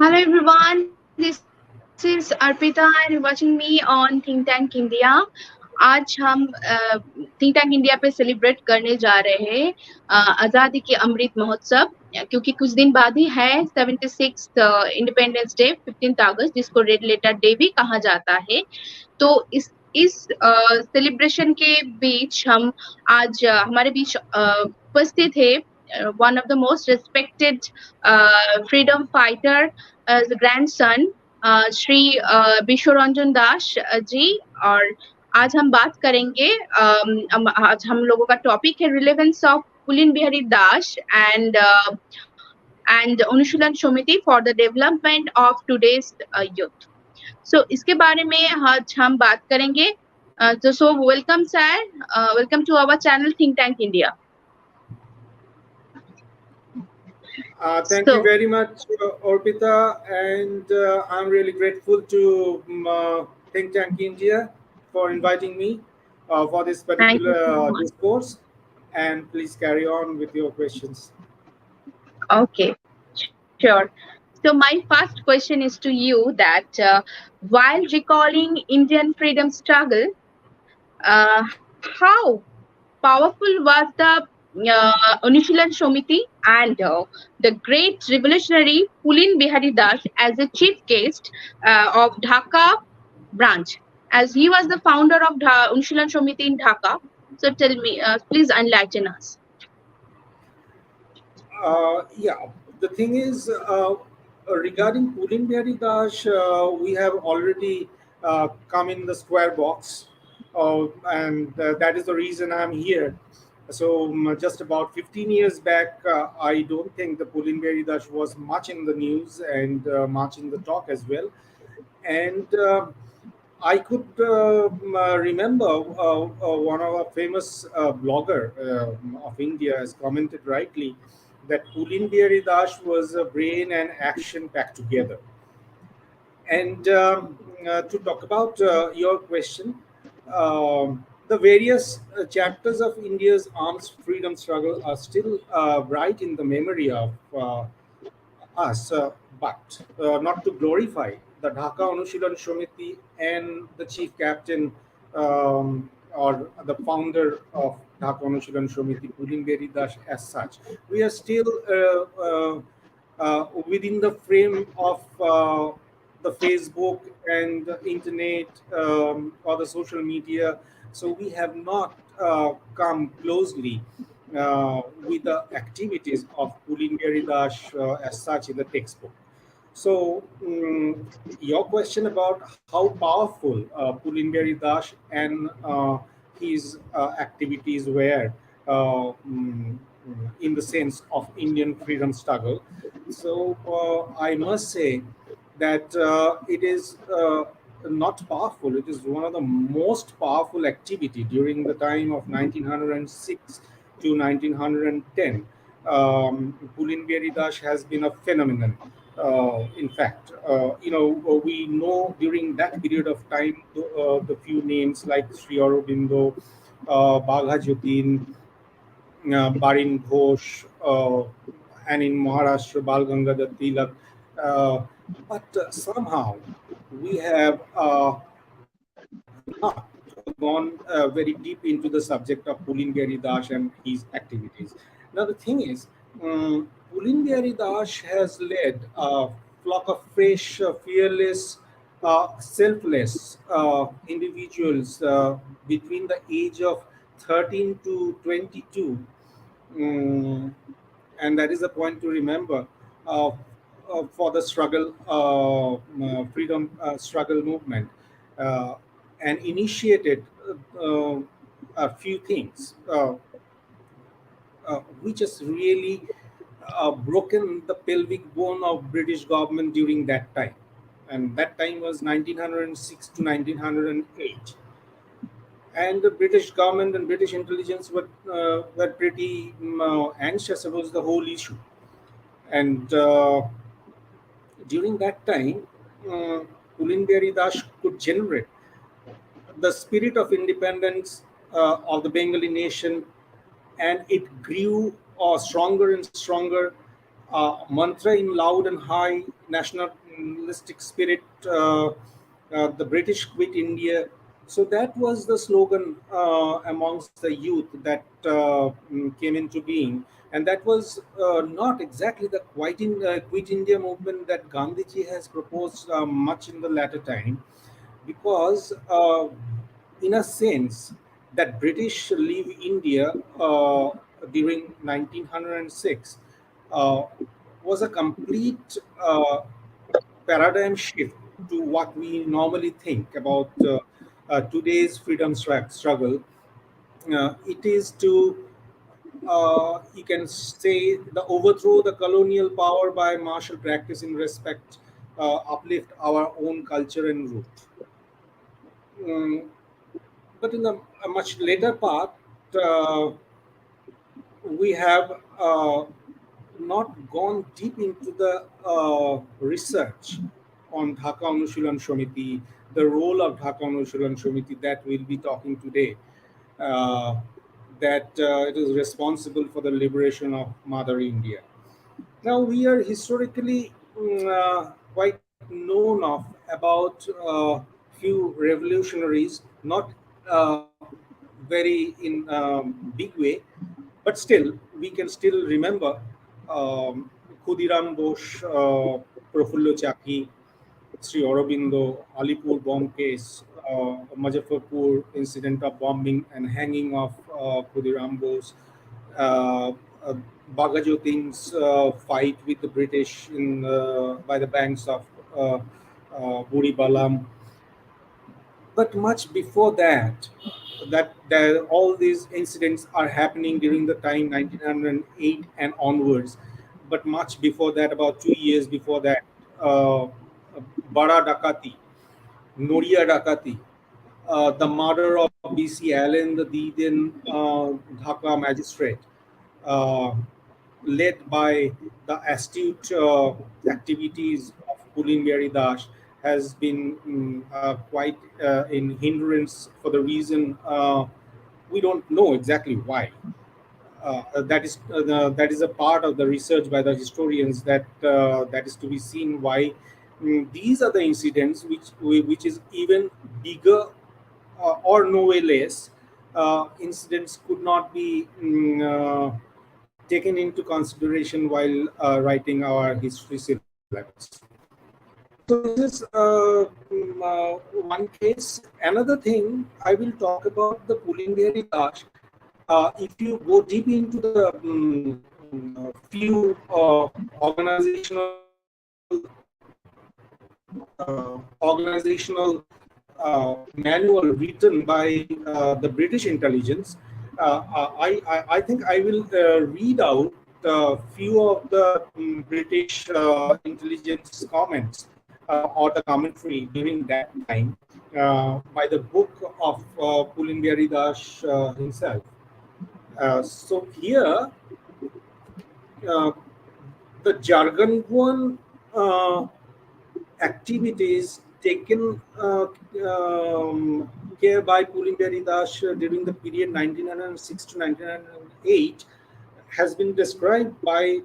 Hello everyone, this is Arpita and you're watching me on Think Tank India. आज हम think tank India पे celebrate करने जा रहे हैं आज़ादी के अमृत महोत्सव, क्योंकि कुछ दिन बाद ही है 76 इंडिपेंडेंस डे 15 अगस्त, जिसको रेड लेटर डे भी कहा जाता है। तो इस सेलिब्रेशन के बीच हम आज हमारे बीच उपस्थित है one of the most respected freedom fighter as a grandson, Shri विश्व रंजन दास जी। और आज हम बात करेंगे, आज हम लोगों का टॉपिक है relevance of Pulin Behari Das and Anushilan Samiti for the development of today's youth. So इसके बारे में आज हम बात करेंगे। So welcome sir, welcome to our channel think tank India. Thank you very much, Arpita, and I'm really grateful to Think Tank India for inviting me for this particular discourse. And please carry on with your questions. Okay, sure. So my first question is to you that while recalling Indian freedom struggle, how powerful was the Anushilan Samiti and the great revolutionary Pulin Bihari Das as a chief guest of Dhaka branch, as he was the founder of Anushilan Samiti in Dhaka. So tell me, please enlighten us. Yeah, the thing is, regarding Pulin Bihari Das, we have already come in the square box, and that is the reason I'm here. So just about 15 years back, I don't think the Pulin Bihari Das was much in the news and much in the talk as well. And I could remember one of our famous blogger of India has commented rightly that Pulin Bihari Das was a brain and action packed together. And to talk about your question, the various chapters of India's armed freedom struggle are still bright in the memory of us, but not to glorify the Dhaka Anushilan Samiti and the chief captain or the founder of Dhaka Anushilan Samiti, Pulin Bihari Das, as such. We are still within the frame of the Facebook and the internet or the social media. So we have not come closely with the activities of Pulin Bihari Das as such in the textbook. So your question about how powerful Pulin Bihari Das and his activities were in the sense of Indian freedom struggle. So I must say that it is not powerful. It is one of the most powerful activity during the time of 1906 to 1910. Pulin Bihari Das has been a phenomenon. In fact, we know during that period of time the few names like Sri Aurobindo, Bagha Jyotin, Barin Ghosh, and in Maharashtra, Bal Gangadhar Tilak. But somehow we have not gone very deep into the subject of Pulin Bihari Das and his activities. Now the thing is, Pulin Bihari Das has led a flock of fresh, fearless, selfless individuals between the age of 13 to 22. And that is a point to remember for the struggle, freedom struggle movement, and initiated a few things which has really broken the pelvic bone of British government during that time. And that time was 1906 to 1908. And the British government and British intelligence were pretty anxious about the whole issue. And during that time, Pulin Bihari Das could generate the spirit of independence of the Bengali nation, and it grew stronger and stronger. Mantra in loud and high nationalistic spirit. The British quit India. So that was the slogan amongst the youth that came into being, and that was not exactly the quit India movement that Gandhiji has proposed much in the latter time, because in a sense that British leave India during 1906 uh, was a complete paradigm shift to what we normally think about today's struggle. It is to, you can say, the overthrow the colonial power by martial practice in respect, uplift our own culture and root. Mm, but in the a much later part, uh, we have not gone deep into the research on Dhaka Anushilan Shomiti, the role of Dhaka Anushilan Shomiti that we'll be talking today, uh, that it is responsible for the liberation of Mother India. Now, we are historically quite known of about few revolutionaries, not uh, very in big way, but still we can still remember Khudiram Ghosh, Prafullo Chaki, Sri Aurobindo, Alipur bomb case, Muzaffarpur incident of bombing and hanging of Khudiram Bose, uh, uh, Bagajotin's fight with the British in by the banks of uh, Buri Balam. But much before that, all these incidents are happening during the time 1908 and onwards. But much before that, about 2 years before that, uh, Bara Dakati, Noria Dakati, the murder of B.C. Allen, the then Dhaka magistrate, uh, led by the astute activities of Pulin Bihari Das, has been quite in hindrance for the reason we don't know exactly why. That is a part of the research by the historians, that is to be seen why these are the incidents which is even bigger or no way less incidents could not be taken into consideration while writing our history syllabus. So this is one case. Another thing I will talk about the Pulin Bihari Das. If you go deep into the few organizational manual written by the British intelligence, I think I will read out a few of the British intelligence comments or the commentary during that time by the book of Pulin Bihari Das himself. So here, uh, the jargon uh, activities taken care by Pulin Bihari Das during the period 1906 to 1908 has been described by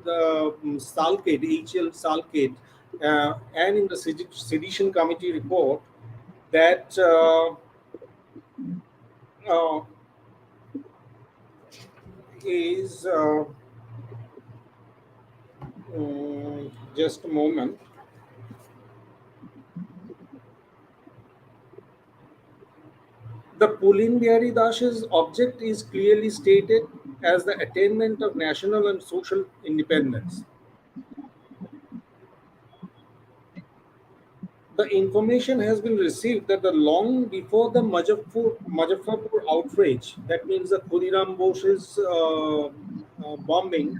the Salkate, H.L. Salkate, and in the Sedition Committee report that uh, is just a moment. The Pulin Bihari Das's object is clearly stated as the attainment of national and social independence. The information has been received that the long before the Muzaffarpur outrage, that means the Khudiram Bose's bombing,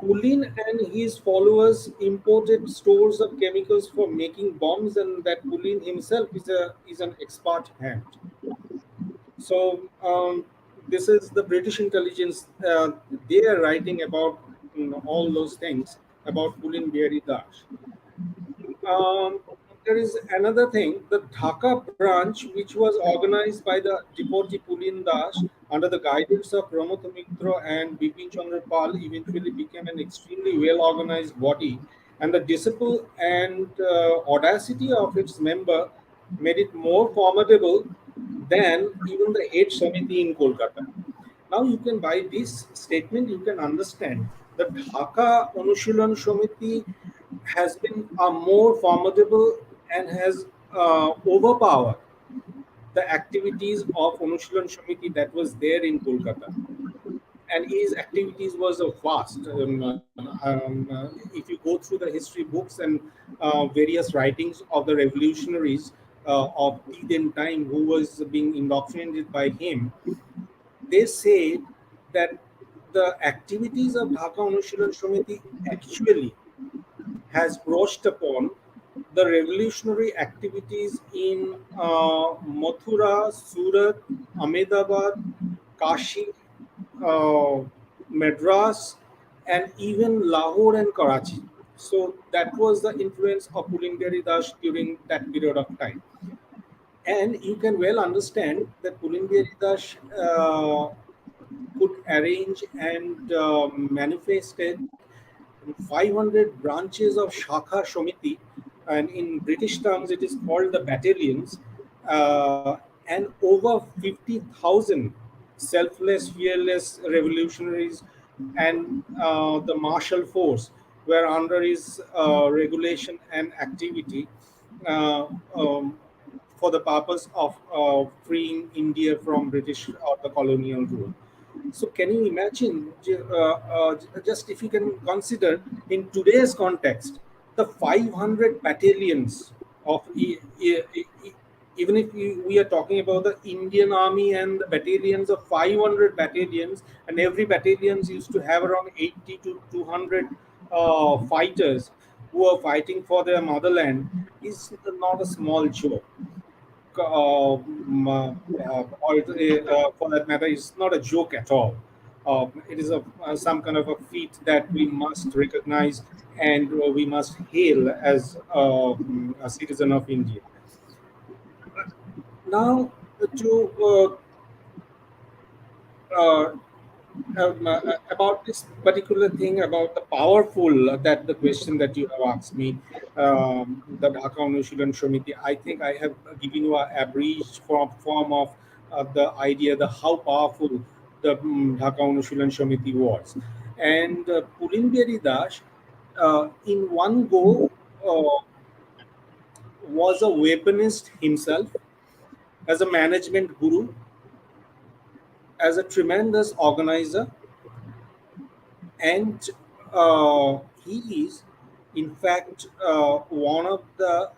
Pulin and his followers imported stores of chemicals for making bombs, and that Pulin himself is an expert hand. So this is the British intelligence. They are writing about all those things about Pulin Bihari Das. Um, there is another thing. The Dhaka branch, which was organized by the devotee Pulin Das under the guidance of Pramod Mitra and Bipin Chandra Pal, eventually became an extremely well organized body and the discipline and audacity of its member made it more formidable than even the eighth Samiti in Kolkata. Now you can, by this statement, you can understand that Dhaka Anushilan Samiti has been a more formidable and has overpowered the activities of Anushilan Samiti that was there in Kolkata. And his activities was vast. If you go through the history books and various writings of the revolutionaries of the then time who was being indoctrinated by him, they say that the activities of Dhaka Anushilan Samiti actually has brushed upon the revolutionary activities in Mathura, Surat, Ahmedabad, Kashi, uh, Madras, and even Lahore and Karachi. So that was the influence of Pulin Bihari Das during that period of time. And you can well understand that Pulin Bihari Das could arrange and manifested 500 branches of Shakha Shomiti, and in British terms it is called the battalions, and over 50,000 selfless, fearless revolutionaries and the martial force were under his regulation and activity uh, um, for the purpose of freeing India from British or the colonial rule. So can you imagine, just if you can consider in today's context, the 500 battalions of, even if we are talking about the Indian Army and the battalions of 500 battalions, and every battalions used to have around 80 to 200 fighters who are fighting for their motherland, is not a small joke. Or for that matter, it's not a joke at all. It is some kind of a feat that we must recognize and we must hail as a citizen of India. Now, to uh, about this particular thing about the powerful that the question that you have asked me, the Dhaka Anushilan Shomiti, I think I have given you a abridged form of the idea, the how powerful the Dhaka Anushilan Shomiti was. And Pulin Bihari Das, in one go, was a weaponist himself, as a management guru, as a tremendous organizer, and he is in fact one of the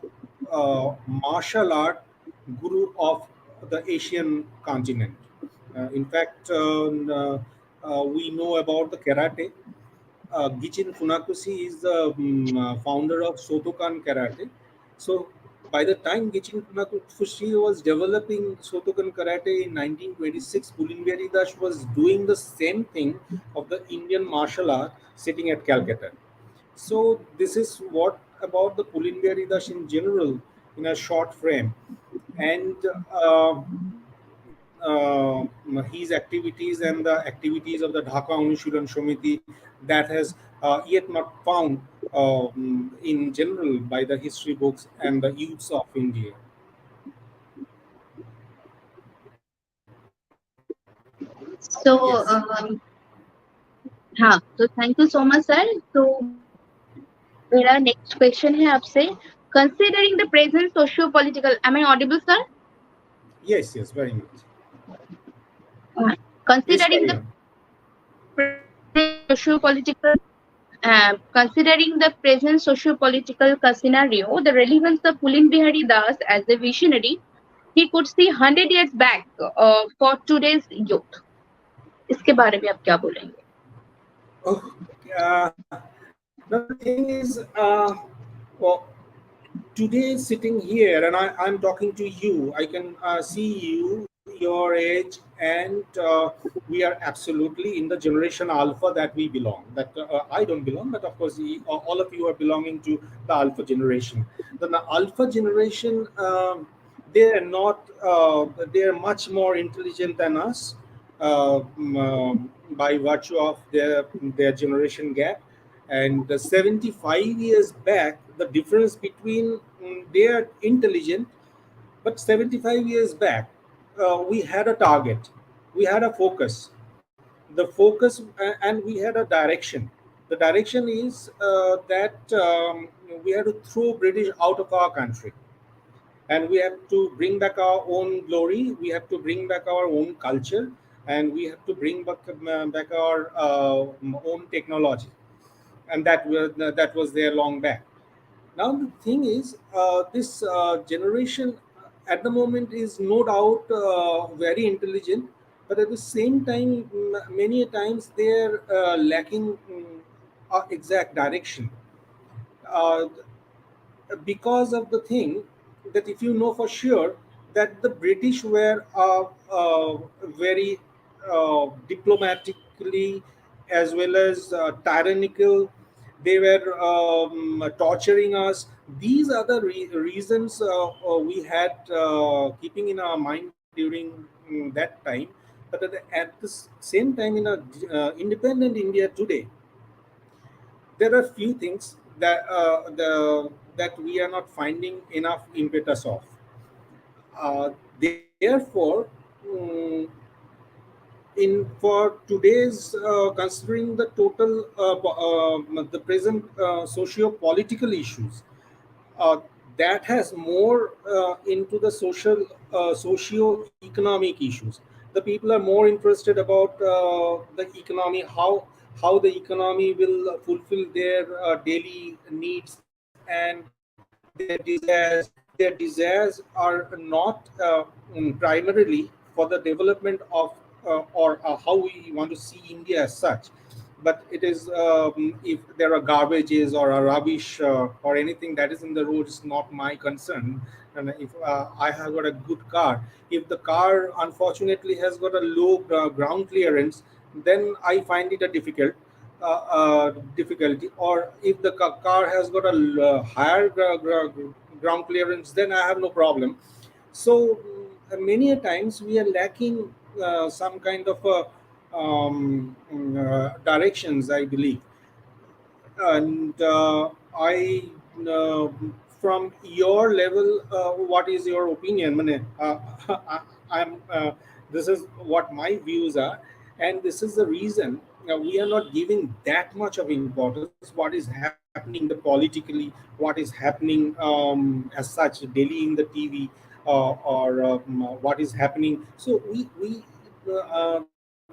martial art guru of the Asian continent. In fact, we know about the karate. Gichin Funakoshi is the founder of Sotokan Karate. So by the time Gichin Funakoshi was developing Sotokan Karate in 1926, Pulin Bihari Das was doing the same thing of the Indian martial art sitting at Calcutta. So this is what about the Pulin Bihari Das in general in a short frame. And his activities and the activities of the Dhaka Anushilan Shomiti that has yet not found in general by the history books and the youths of India. So, Yes. हाँ, तो thank you so much sir. तो मेरा next question है आपसे. Considering the present socio political, am I audible sir? Yes, yes, very much. Please Considering carry the on. socio-political, considering the present socio-political scenario, the relevance of Pulin Bihari Das as a visionary, he could see 100 years back for today's youth. इसके बारे में आप क्या बोलेंगे? Oh, now the thing is, well, today sitting here and I'm talking to you, I can see you, your age, and we are absolutely in the generation alpha that we belong, that I don't belong, but of course all of you are belonging to the alpha generation. The alpha generation, they are not they are much more intelligent than us, by virtue of their generation gap, And 75 years back, the difference between they are intelligent, but 75 years back, we had a target, we had a focus, the focus, and we had a direction. The direction is that we have to throw British out of our country, and we have to bring back our own glory. We have to bring back our own culture, and we have to bring back our own technology, and that was there long back. Now the thing is, this generation at the moment is no doubt very intelligent, but at the same time, many a times they're lacking exact direction. Uh, because of the thing that if you know for sure that the British were very diplomatically as well as tyrannical, they were torturing us. These are the reasons we had keeping in our mind during that time. But at the same time, in a independent India today, there are few things that we are not finding enough impetus of. Therefore, mm, in for today's considering the total the present socio-political issues, uh, that has more into the socio-economic issues. The people are more interested about the economy, how the economy will fulfill their daily needs and their desires are not primarily for the development of or how we want to see India as such, but it is if there are garbages or a rubbish or anything that is in the road is not my concern. And if I have got a good car, if the car unfortunately has got a low ground clearance, then I find it a difficulty. Or if the car has got a higher ground clearance, then I have no problem. So many a times we are lacking some kind of directions, I believe. And I, uh, from your level, what is your opinion? Mane, I'm. This is what my views are, and this is the reason we are not giving that much of importance. What is happening in the politically, what is happening as such daily in the TV, or what is happening. So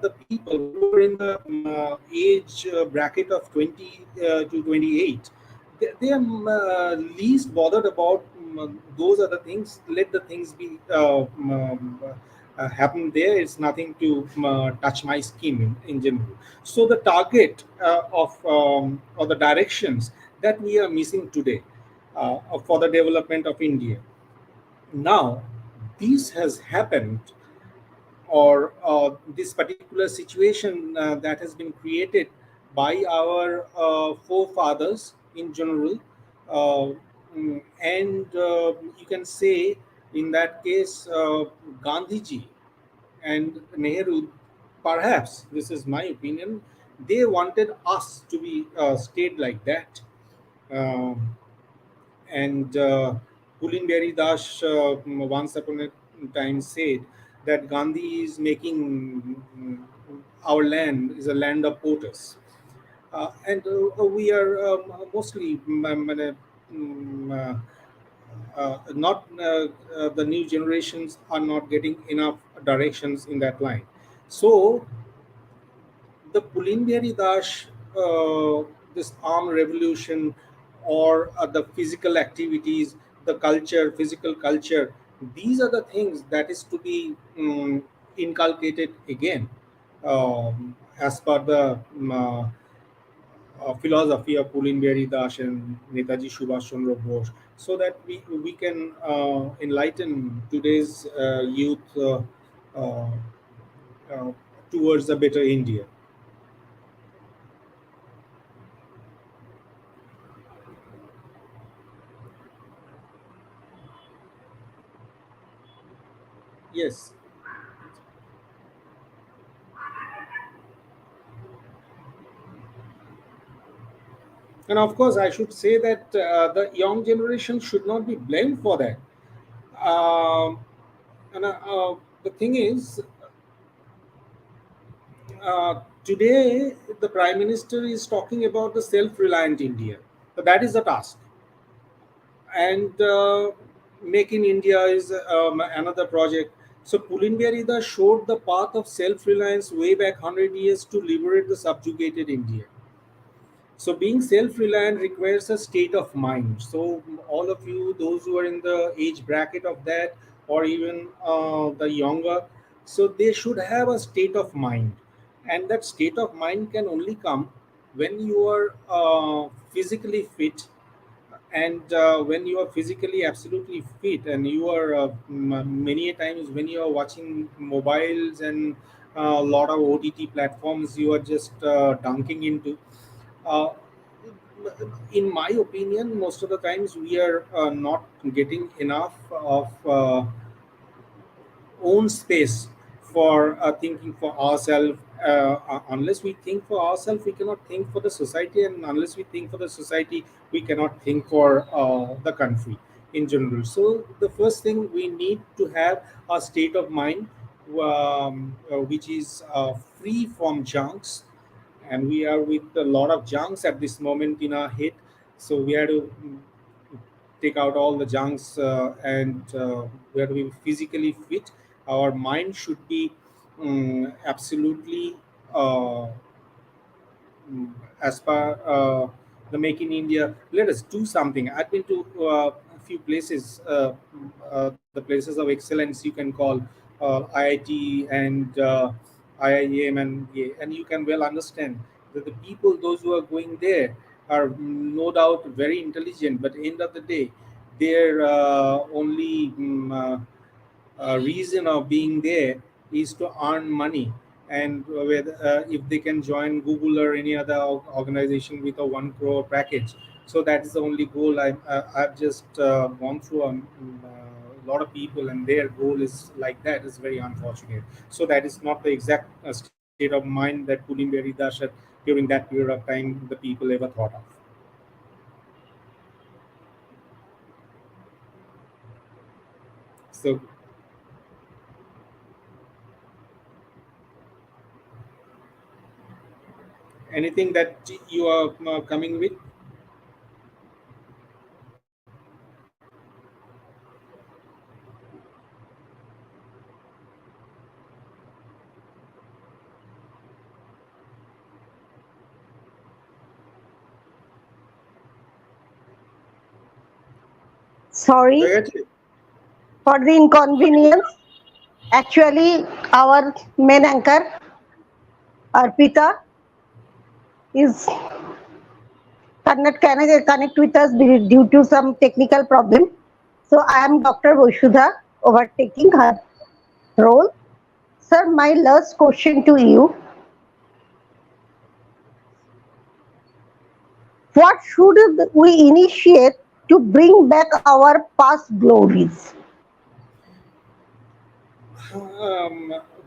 the people who are in the age bracket of 20 to 28, they are least bothered about those other things. Let the things be happen there. It's nothing to touch my skin in general. So the target of or the directions that we are missing today for the development of India. Now, this has happened, or this particular situation that has been created by our forefathers in general. Uh, and you can say, in that case, Gandhiji and Nehru, perhaps, this is my opinion, they wanted us to be stayed like that. Um and Pulin Bihari Das once upon a time said that Gandhi is making our land is a land of potters. And we are mostly not the new generations are not getting enough directions in that line. So the Pulindari Dash, this armed revolution, or the physical activities, the culture, physical culture, these are the things that is to be inculcated again, as per the philosophy of Pulindari Das and Netaji Subhash Chandra Bose, so that we can enlighten today's youth uh, uh, towards a better India. Yes. And of course, I should say that the young generation should not be blamed for that. Um, and the thing is, today the Prime Minister is talking about the self-reliant India. So that is the task. And Make in India is another project. So Pulin Bihari showed the path of self-reliance way back 100 years to liberate the subjugated India. So being self-reliant requires a state of mind. So all of you, those who are in the age bracket of that, or even the younger, so they should have a state of mind, and that state of mind can only come when you are physically fit, and when you are physically absolutely fit, and you are many a times when you are watching mobiles and a lot of OTT platforms, you are just dunking into. Uh, in my opinion, most of the times we are not getting enough of own space for thinking for ourselves. Unless we think for ourselves, we cannot think for the society, and unless we think for the society, we cannot think for the country in general. So the first thing we need to have a state of mind which is free from junks, and we are with a lot of junks at this moment in our head. So we have to take out all the junks, and we have to be physically fit. Our mind should be absolutely uh, as per the Make in India. Let us do something. I've been to a few places, the places of excellence you can call IIT and IIM, and yeah, and you can well understand that the people, those who are going there, are no doubt very intelligent. But end of the day, their only reason of being there is to earn money, and if they can join Google or any other organization with a 1 crore package, so that is the only goal. I've just gone through a lot of people, and their goal is like that. Is very unfortunate. So that is not the exact state of mind that Pulin Bihari Das had during that period of time the people ever thought of. So anything that you are coming with? Sorry Gayatri? for the inconvenience. Actually, our main anchor, Arpita, is cannot connect with us due to some technical problem. So I am Dr. Boshudha overtaking her role. Sir, my last question to you: what should we initiate to bring back our past glories?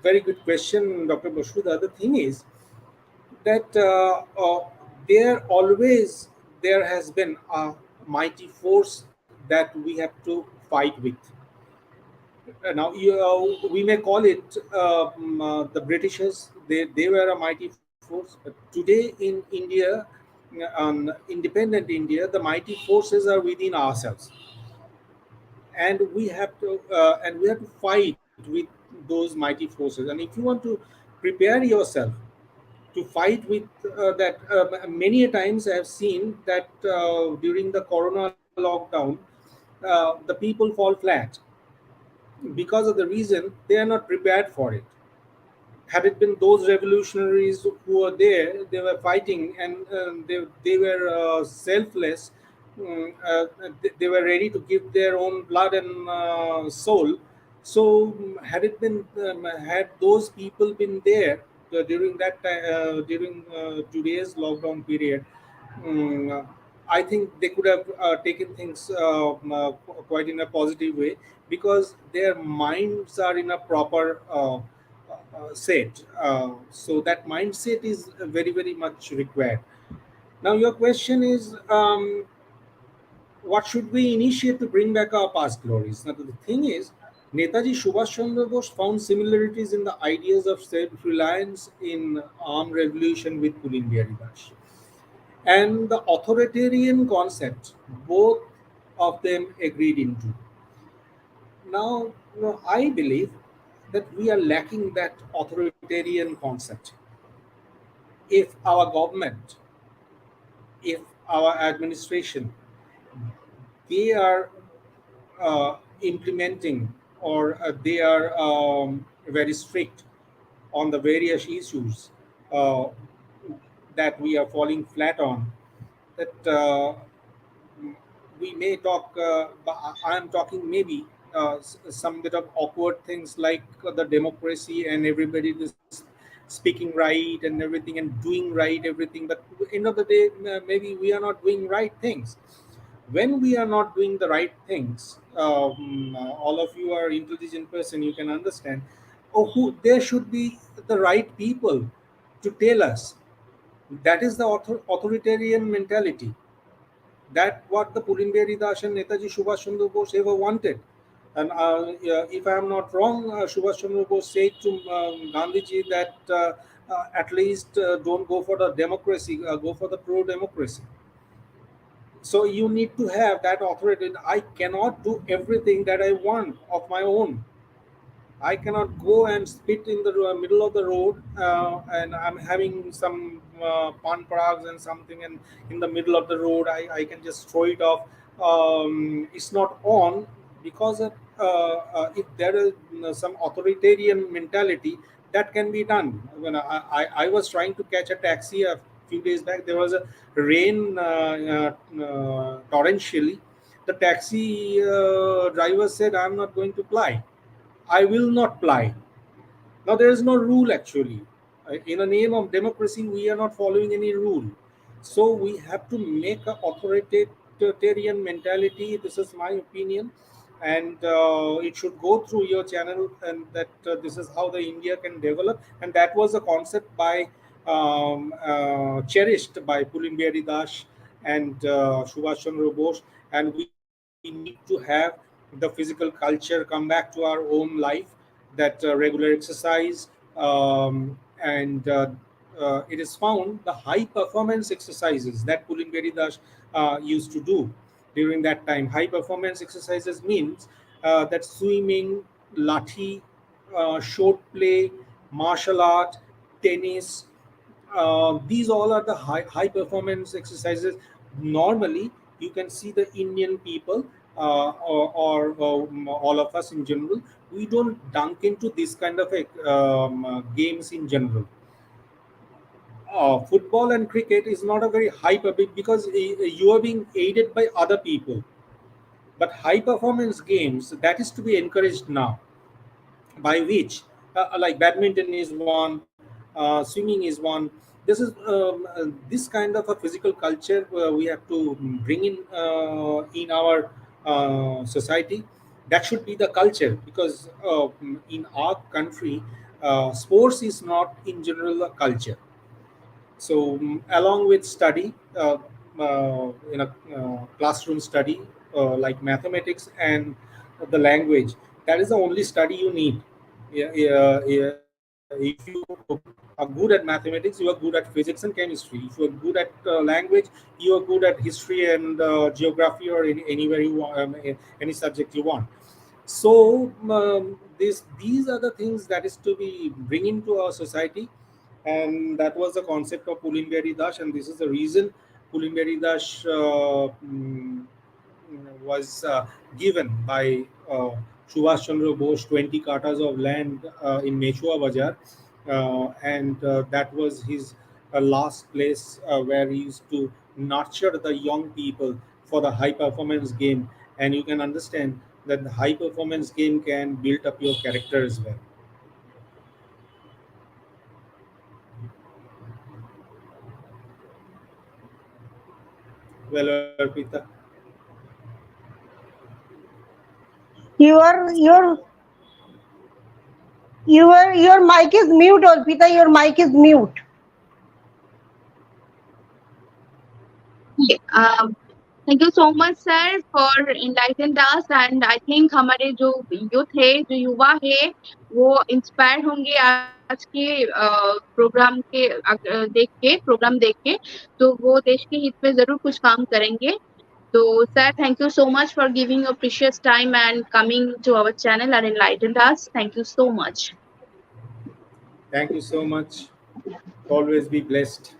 Very good question, Dr. Bashru. The other thing is that there has been a mighty force that we have to fight with. Now, we may call it the Britishers. They were a mighty force, but today in India, independent India, the mighty forces are within ourselves, and we have to fight with those mighty forces. And if you want to prepare yourself to fight with that, many a times I have seen that during the Corona lockdown, the people fall flat because of the reason they are not prepared for it. Had it been those revolutionaries who were there, they were fighting, and they were selfless. They were ready to give their own blood and soul. So, had those people been there during that time, during today's lockdown period, um, I think they could have taken things quite in a positive way, because their minds are in a proper set. So that mindset is very, very much required. Now, your question is, what should we initiate to bring back our past glories? Now, the thing is, Netaji Subhash Chandra Bose found similarities in the ideas of self-reliance in armed revolution with Pulin Bihari Das, and the authoritarian concept both of them agreed into. Now, I believe that we are lacking that authoritarian concept. If our government, if our administration, they are implementing, or they are very strict on the various issues uh, that we are falling flat on, that we may talk, but I'm talking maybe some bit of awkward things like the democracy and everybody just speaking right and everything and doing right everything. But end of the day, maybe we are not doing right things. When we are not doing the right things, all of you are intelligent person, you can understand. Oh, who there should be the right people to tell us. That is the authoritarian mentality, that what the Pulimberi Das and Netaji Subhash Chandra Bose ever wanted. And yeah, if I am not wrong, Subhash Chandra Bose said to Gandhiji that at least don't go for the democracy, go for the pro-democracy. So you need to have that authority. I cannot do everything that I want of my own. I cannot go and spit in the middle of the road, and I'm having some pan parags and something, and in the middle of the road, I can just throw it off. It's not on because of, if there is some authoritarian mentality, that can be done. When I was trying to catch a taxi a few days back, there was a rain torrentially. The taxi driver said, "I'm not going to ply. I will not ply." Now, there is no rule actually. In the name of democracy, we are not following any rule. So, we have to make an authoritarian mentality. This is my opinion. And it should go through your channel, and that this is how the India can develop. And that was a concept by cherished by Pulin Bihari Das and Subhash Chandra Bose. And we need to have the physical culture come back to our own life, that regular exercise, and it is found the high performance exercises that Pulin Das used to do during that time. High performance exercises means that swimming, lathi, short play, martial art, tennis, these all are the high performance exercises. Normally, you can see the Indian people, or all of us in general, we don't dunk into this kind of games in general. Football and cricket is not a very high public because you are being aided by other people. But high performance games, that is to be encouraged now, by which like badminton is one, swimming is one. This kind of a physical culture we have to bring in our society. That should be the culture, because in our country, sports is not in general a culture. So, along with study, in a classroom study, like mathematics and the language, that is the only study you need. Yeah, yeah, yeah. If you are good at mathematics, you are good at physics and chemistry. If you are good at language, you are good at history and geography, or anywhere you want, any subject you want. So, these are the things that is to be bring into our society, and that was the concept of Pulin Bihari Das, and this is the reason Pulin Bihari Das was given by Subhash Chandra Bose 20 katas of land in Mechua Bazaar, and that was his last place where he used to nurture the young people for the high performance game. And you can understand that the high performance game can build up your character as well. Well, Arpita. Your your mic is mute, Arpita. Your mic is mute. Thank you so much sir for enlightened us and I think हमारे जो youth है जो युवा है वो inspire होंगे आज के प्रोग्राम के प्रोग्राम देख के तो वो देश के हित में जरूर कुछ काम करेंगे तो sir thank you so much for giving your precious time and coming to our channel and enlightened us thank you so much Thank you so much. Always be blessed.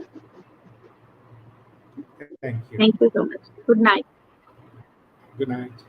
Thank you. Thank you so much good night Good night.